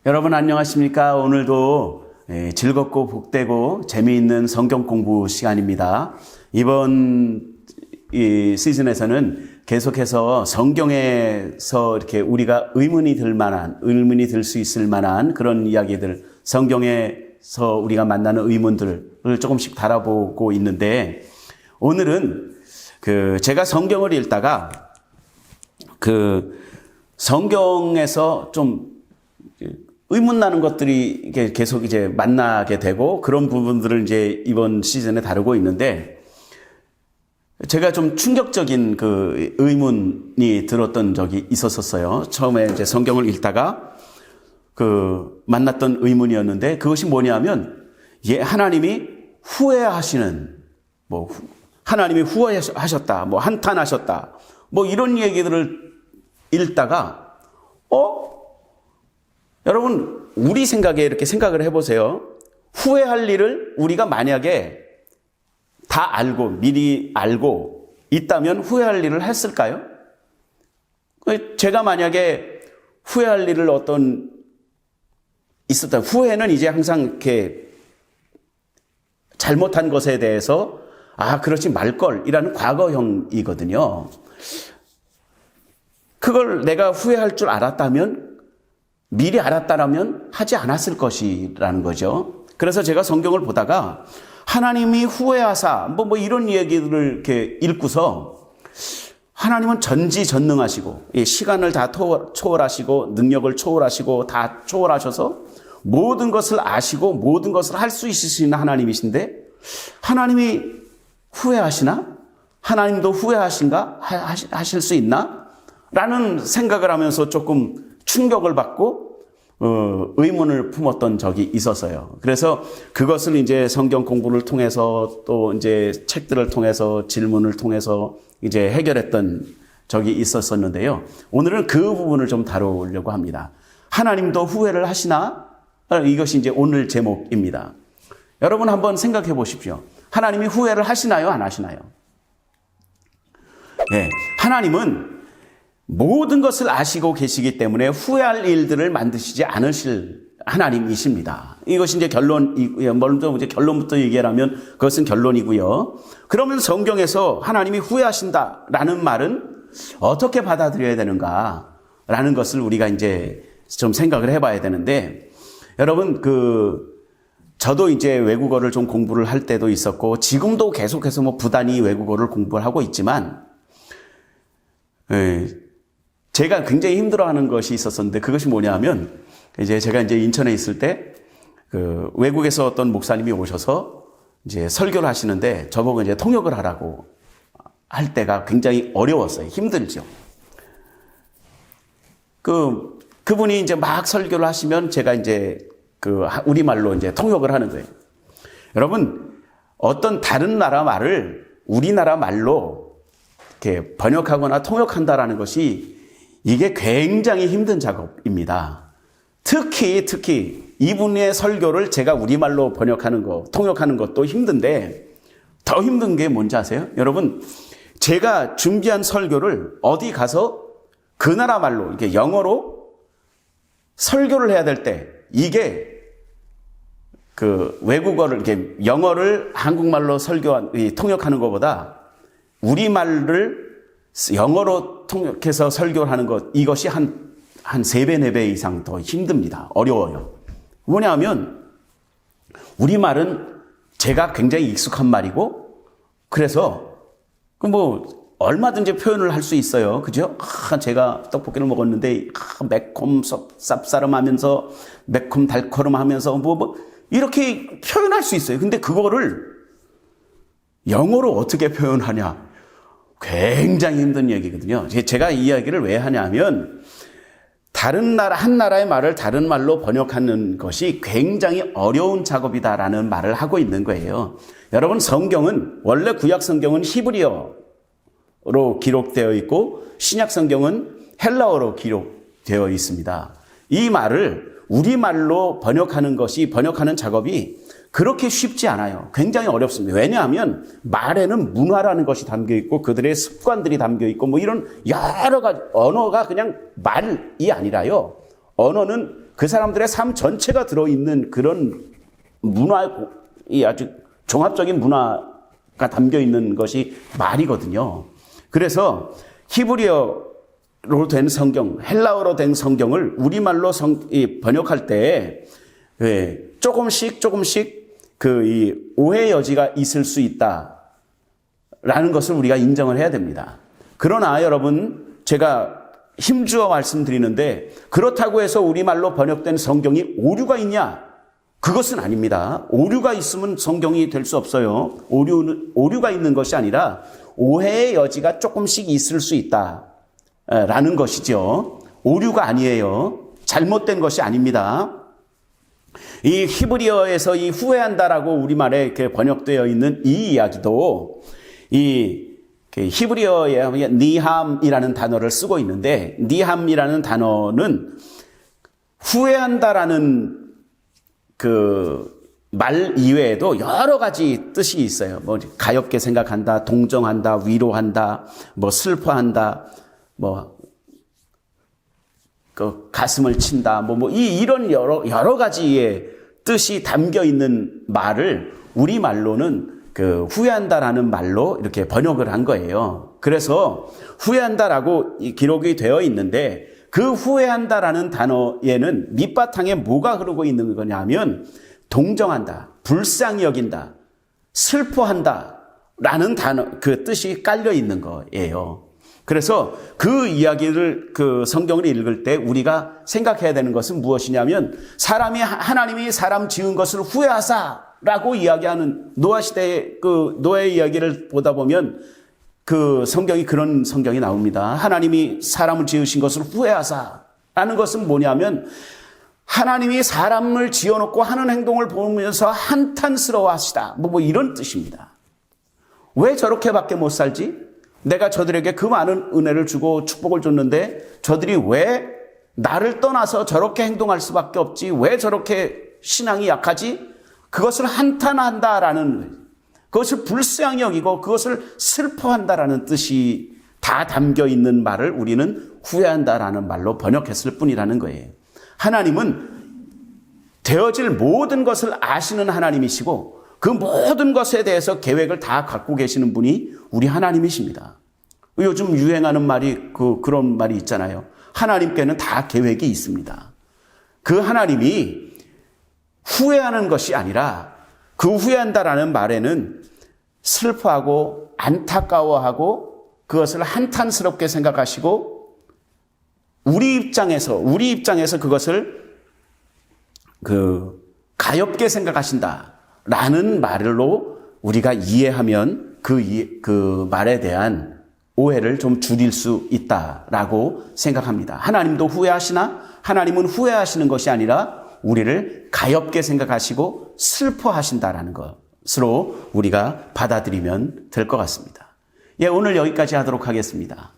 여러분 안녕하십니까? 오늘도 즐겁고 복되고 재미있는 성경 공부 시간입니다. 이번 이 시즌에서는 계속해서 성경에서 이렇게 우리가 의문이 들 수 있을 만한 그런 이야기들, 성경에서 우리가 만나는 의문들을 조금씩 달아보고 있는데, 오늘은 제가 성경을 읽다가 성경에서 좀 의문 나는 것들이 계속 이제 만나게 되고, 그런 부분들을 이제 이번 시즌에 다루고 있는데, 제가 좀 충격적인 의문이 들었던 적이 있었어요. 처음에 이제 성경을 읽다가 만났던 의문이었는데, 그것이 뭐냐면, 하나님이 후회하시는, 하나님이 후회하셨다, 한탄하셨다, 이런 얘기들을 읽다가, 여러분, 우리 생각에 이렇게 생각을 해보세요. 후회할 일을 우리가 만약에 다 미리 알고 있다면 후회할 일을 했을까요? 제가 만약에 후회할 일을 있었다. 후회는 이제 항상 이렇게 잘못한 것에 대해서, 그렇지 말걸이라는 과거형이거든요. 그걸 내가 후회할 줄 알았다면, 미리 알았다라면 하지 않았을 것이라는 거죠. 그래서 제가 성경을 보다가 하나님이 후회하사 이런 얘기들을 이렇게 읽고서, 하나님은 전지전능하시고 시간을 다 초월하시고 능력을 초월하시고 다 초월하셔서 모든 것을 아시고 모든 것을 할 수 있으신 하나님이신데, 하나님이 후회하시나? 하나님도 후회하신가? 하실 수 있나? 라는 생각을 하면서 조금 충격을 받고 의문을 품었던 적이 있었어요. 그래서 그것을 이제 성경 공부를 통해서, 또 이제 책들을 통해서, 질문을 통해서 이제 해결했던 적이 있었었는데요. 오늘은 그 부분을 좀 다루려고 합니다. 하나님도 후회를 하시나? 이것이 이제 오늘 제목입니다. 여러분 한번 생각해 보십시오. 하나님이 후회를 하시나요? 안 하시나요? 네, 하나님은 모든 것을 아시고 계시기 때문에 후회할 일들을 만드시지 않으실 하나님이십니다. 이것이 이제 먼저 이제 결론부터 얘기하면 그것은 결론이고요. 그러면 성경에서 하나님이 후회하신다라는 말은 어떻게 받아들여야 되는가라는 것을 우리가 이제 좀 생각을 해봐야 되는데, 여러분 저도 이제 외국어를 좀 공부를 할 때도 있었고, 지금도 계속해서 부단히 외국어를 공부를 하고 있지만, 제가 굉장히 힘들어하는 것이 있었었는데, 그것이 뭐냐면, 제가 인천에 있을 때 외국에서 어떤 목사님이 오셔서 이제 설교를 하시는데, 저보고 이제 통역을 하라고 할 때가 굉장히 어려웠어요. 힘들죠. 그분이 이제 막 설교를 하시면 제가 이제 우리말로 이제 통역을 하는 거예요. 여러분, 어떤 다른 나라 말을 우리나라 말로 이렇게 번역하거나 통역한다라는 것이, 이게 굉장히 힘든 작업입니다. 특히 이분의 설교를 제가 우리말로 통역하는 것도 힘든데, 더 힘든 게 뭔지 아세요? 여러분, 제가 준비한 설교를 어디 가서 그 나라 말로, 이렇게 영어로 설교를 해야 될 때, 이게 외국어를, 이렇게 영어를 한국말로 통역하는 것보다 우리말을 영어로 통역해서 설교를 하는 것, 이것이 한 3배, 4배 이상 더 힘듭니다. 어려워요. 뭐냐면, 우리말은 제가 굉장히 익숙한 말이고, 그래서, 얼마든지 표현을 할 수 있어요. 그죠? 제가 떡볶이를 먹었는데, 매콤 쌉싸름하면서, 매콤 달콤하면서, 이렇게 표현할 수 있어요. 근데 그거를 영어로 어떻게 표현하냐? 굉장히 힘든 얘기거든요. 제가 이 이야기를 왜 하냐면, 한 나라의 말을 다른 말로 번역하는 것이 굉장히 어려운 작업이다라는 말을 하고 있는 거예요. 여러분, 원래 구약 성경은 히브리어로 기록되어 있고, 신약 성경은 헬라어로 기록되어 있습니다. 이 말을 우리말로 번역하는 작업이 그렇게 쉽지 않아요. 굉장히 어렵습니다. 왜냐하면 말에는 문화라는 것이 담겨 있고, 그들의 습관들이 담겨 있고, 이런 여러 가지, 언어가 그냥 말이 아니라요. 언어는 그 사람들의 삶 전체가 들어있는 그런 이 아주 종합적인 문화가 담겨 있는 것이 말이거든요. 그래서 히브리어로 된 성경, 헬라어로 된 성경을 우리말로 번역할 때 조금씩 이 오해 여지가 있을 수 있다라는 것을 우리가 인정을 해야 됩니다. 그러나 여러분, 제가 힘주어 말씀드리는데 그렇다고 해서 우리말로 번역된 성경이 오류가 있냐? 그것은 아닙니다. 오류가 있으면 성경이 될 수 없어요. 오류가 있는 것이 아니라 오해의 여지가 조금씩 있을 수 있다라는 것이죠. 오류가 아니에요. 잘못된 것이 아닙니다. 이 히브리어에서 이 후회한다라고 우리말에 이렇게 번역되어 있는 이 이야기도 이 히브리어에 니함이라는 단어를 쓰고 있는데, 니함이라는 단어는 후회한다라는 그 말 이외에도 여러 가지 뜻이 있어요. 뭐 가엾게 생각한다, 동정한다, 위로한다, 뭐 슬퍼한다, 뭐 그 가슴을 친다, 이런 여러 가지의 뜻이 담겨 있는 말을 우리 말로는 그 후회한다라는 말로 이렇게 번역을 한 거예요. 그래서 후회한다라고 기록이 되어 있는데, 그 후회한다라는 단어에는 밑바탕에 뭐가 흐르고 있는 거냐면 동정한다, 불쌍히 여긴다, 슬퍼한다 라는 단어, 그 뜻이 깔려 있는 거예요. 그래서 그 이야기를, 그 성경을 읽을 때 우리가 생각해야 되는 것은 무엇이냐면, 하나님이 사람 지은 것을 후회하사라고 이야기하는 노아 시대의 그 노아의 이야기를 보다 보면 그 성경이, 그런 성경이 나옵니다. 하나님이 사람을 지으신 것을 후회하사라는 것은 뭐냐면, 하나님이 사람을 지어놓고 하는 행동을 보면서 한탄스러워 하시다. 이런 뜻입니다. 왜 저렇게밖에 못 살지? 내가 저들에게 그 많은 은혜를 주고 축복을 줬는데 저들이 왜 나를 떠나서 저렇게 행동할 수밖에 없지? 왜 저렇게 신앙이 약하지? 그것을 한탄한다라는, 그것을 불쌍히 여기고 그것을 슬퍼한다라는 뜻이 다 담겨 있는 말을 우리는 후회한다라는 말로 번역했을 뿐이라는 거예요. 하나님은 되어질 모든 것을 아시는 하나님이시고 그 모든 것에 대해서 계획을 다 갖고 계시는 분이 우리 하나님이십니다. 요즘 유행하는 말이 그런 말이 있잖아요. 하나님께는 다 계획이 있습니다. 그 하나님이 후회하는 것이 아니라, 그 후회한다라는 말에는 슬퍼하고 안타까워하고 그것을 한탄스럽게 생각하시고 우리 입장에서 그것을 가엾게 생각하신다라는 말로 우리가 이해하면 그 말에 대한 오해를 좀 줄일 수 있다라고 생각합니다. 하나님도 후회하시나? 하나님은 후회하시는 것이 아니라 우리를 가엾게 생각하시고 슬퍼하신다라는 것으로 우리가 받아들이면 될 것 같습니다. 오늘 여기까지 하도록 하겠습니다.